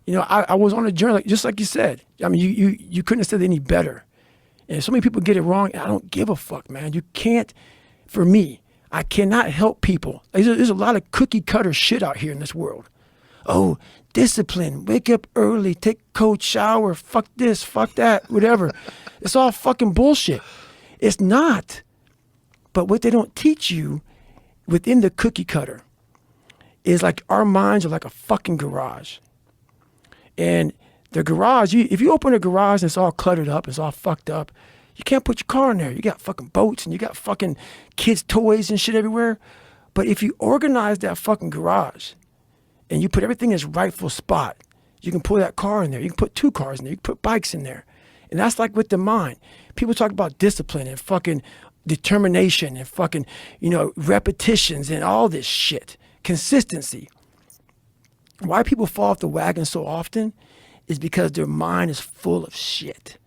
You know, I was on a journey, just like you said. I mean, you couldn't have said it any better. And so many people get it wrong, and I don't give a fuck, man. You can't, for me, I cannot help people. There's a lot of cookie cutter shit out here in this world. Oh, discipline, wake up early, take a cold shower, fuck this, fuck that, whatever. It's all fucking bullshit. It's not. But what they don't teach you within the cookie cutter is like our minds are like a fucking garage. And the garage, if you open a garage and it's all cluttered up, it's all fucked up, you can't put your car in there. You got fucking boats and you got fucking kids' toys and shit everywhere. But if you organize that fucking garage and you put everything in its rightful spot, you can pull that car in there. You can put 2 cars in there. You can put bikes in there. And that's like with the mind. People talk about discipline and fucking determination and fucking, you know, repetitions and all this shit. Consistency. Why people fall off the wagon so often is because their mind is full of shit.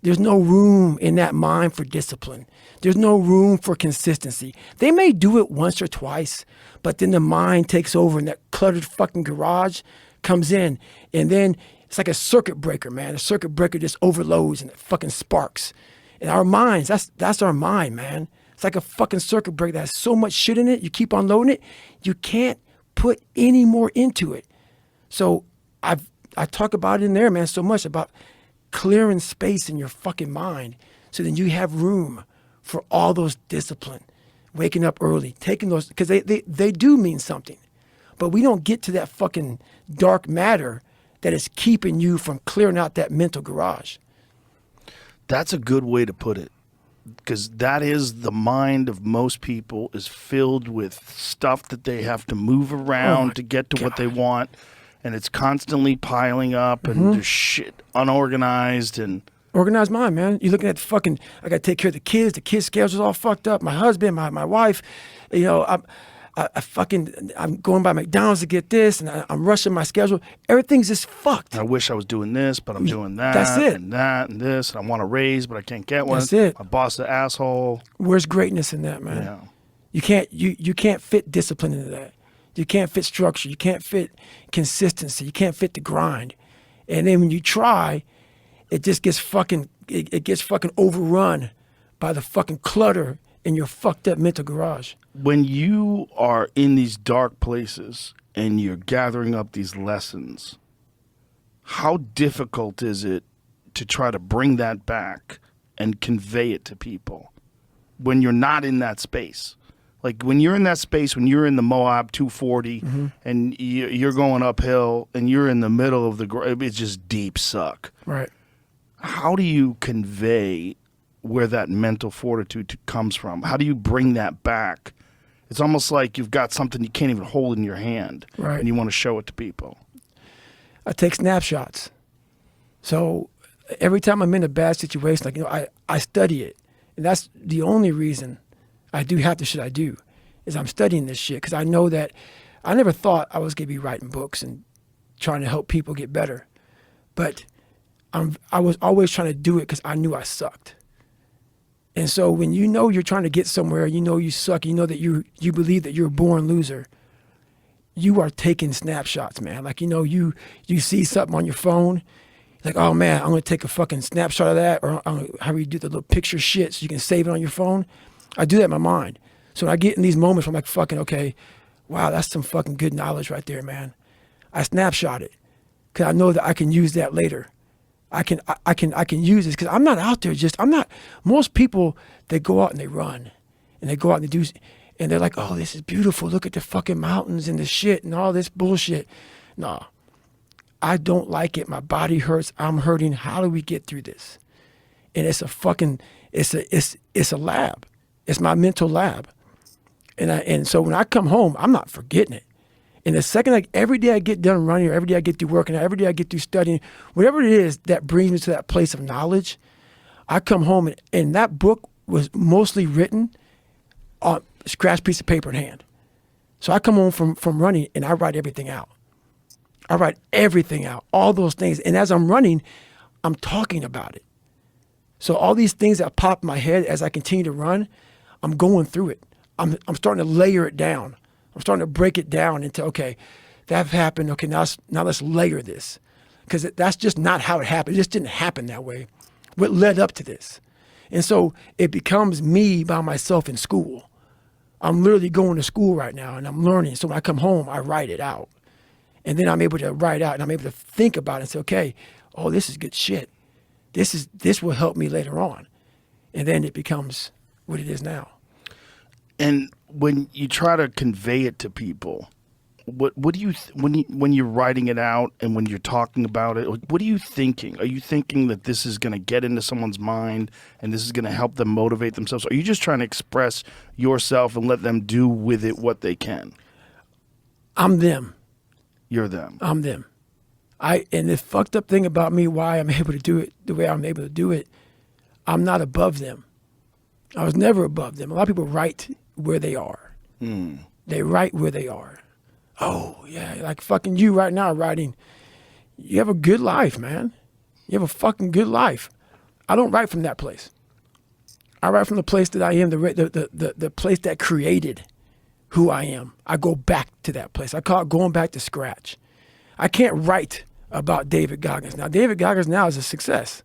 There's no room in that mind for discipline. There's no room for consistency. They may do it once or twice, but then the mind takes over and that cluttered fucking garage comes in, and then it's like a circuit breaker, man. A circuit breaker just overloads and it fucking sparks. And our minds, that's our mind, man. It's like a fucking circuit breaker that has so much shit in it, you keep on loading it, you can't put any more into it. So I talk about it in there, man, so much about clearing space in your fucking mind so then you have room for all those discipline, waking up early, taking those, because they do mean something. But we don't get to that fucking dark matter that is keeping you from clearing out that mental garage. That's a good way to put it, because that is the mind of most people is filled with stuff that they have to move around to get to what they want. And it's constantly piling up, and there's shit unorganized and organized mind, man. You're looking at fucking, I got to take care of the kids. The kids' schedule's all fucked up. My husband, my wife, you know, I'm going by McDonald's to get this, and I'm rushing my schedule. Everything's just fucked. I wish I was doing this, but I'm doing that. That's it. And that and this. And I want a raise, but I can't get one. That's it. My boss is an asshole. Where's greatness in that, man? Yeah. You can't fit discipline into that. You can't fit structure. You can't fit consistency. You can't fit the grind. And then when you try, it just gets fucking, it gets fucking overrun by the fucking clutter in your fucked up mental garage. When you are in these dark places and you're gathering up these lessons, how difficult is it to try to bring that back and convey it to people when you're not in that space? Like when you're in that space, when you're in the Moab 240 and you're going uphill and you're in the middle of it's just deep suck. Right. How do you convey where that mental fortitude comes from? How do you bring that back? It's almost like you've got something you can't even hold in your hand, right, and you want to show it to people. I take snapshots. So every time I'm in a bad situation, like, you know, I study it. And that's the only reason I do half the shit I do, is I'm studying this shit, because I know that I never thought I was going to be writing books and trying to help people get better. But I was always trying to do it because I knew I sucked. And so when you know you're trying to get somewhere, you know you suck, you know that you believe that you're a born loser, you are taking snapshots, man. Like, you know, you see something on your phone, like, oh man, I'm going to take a fucking snapshot of that, or how you do the little picture shit so you can save it on your phone. I do that in my mind. So when I get in these moments where I'm like, fucking, okay, wow, that's some fucking good knowledge right there, man. I snapshot it because I know that I can use that later. I can use this because I'm not out there most people, they go out and they run and they go out and they do, and they're like, oh, this is beautiful. Look at the fucking mountains and the shit and all this bullshit. No, I don't like it. My body hurts. I'm hurting. How do we get through this? And it's a lab. It's my mental lab. And so when I come home, I'm not forgetting it. And the second, like every day I get done running, or every day I get through working, or every day I get through studying, whatever it is that brings me to that place of knowledge, I come home and that book was mostly written on a scratch piece of paper in hand. So I come home from running and I write everything out. I write everything out, all those things. And as I'm running, I'm talking about it. So all these things that pop in my head as I continue to run, I'm going through it. I'm starting to layer it down. I'm starting to break it down into, okay, that happened. Okay, now let's layer this, because that's just not how it happened. It just didn't happen that way. What led up to this? And so it becomes me by myself in school. I'm literally going to school right now and I'm learning. So when I come home, I write it out. And then I'm able to write out and I'm able to think about it and say, okay, oh, this is good shit. This will help me later on. And then it becomes what it is now. And when you try to convey it to people, what do you when you're writing it out and when you're talking about it, what are you thinking? Are you thinking that this is going to get into someone's mind and this is going to help them motivate themselves? Or are you just trying to express yourself and let them do with it what they can? I'm them. You're them. I'm them. And the fucked up thing about me, why I'm able to do it the way I'm able to do it, I'm not above them. I was never above them. A lot of people write where they are. They write where they are. Oh, yeah, like fucking you right now writing. You have a good life, man. You have a fucking good life. I don't write from that place. I write from the place that I am, the place that created who I am. I go back to that place. I call it going back to scratch. I can't write about David Goggins. Now, David Goggins now is a success.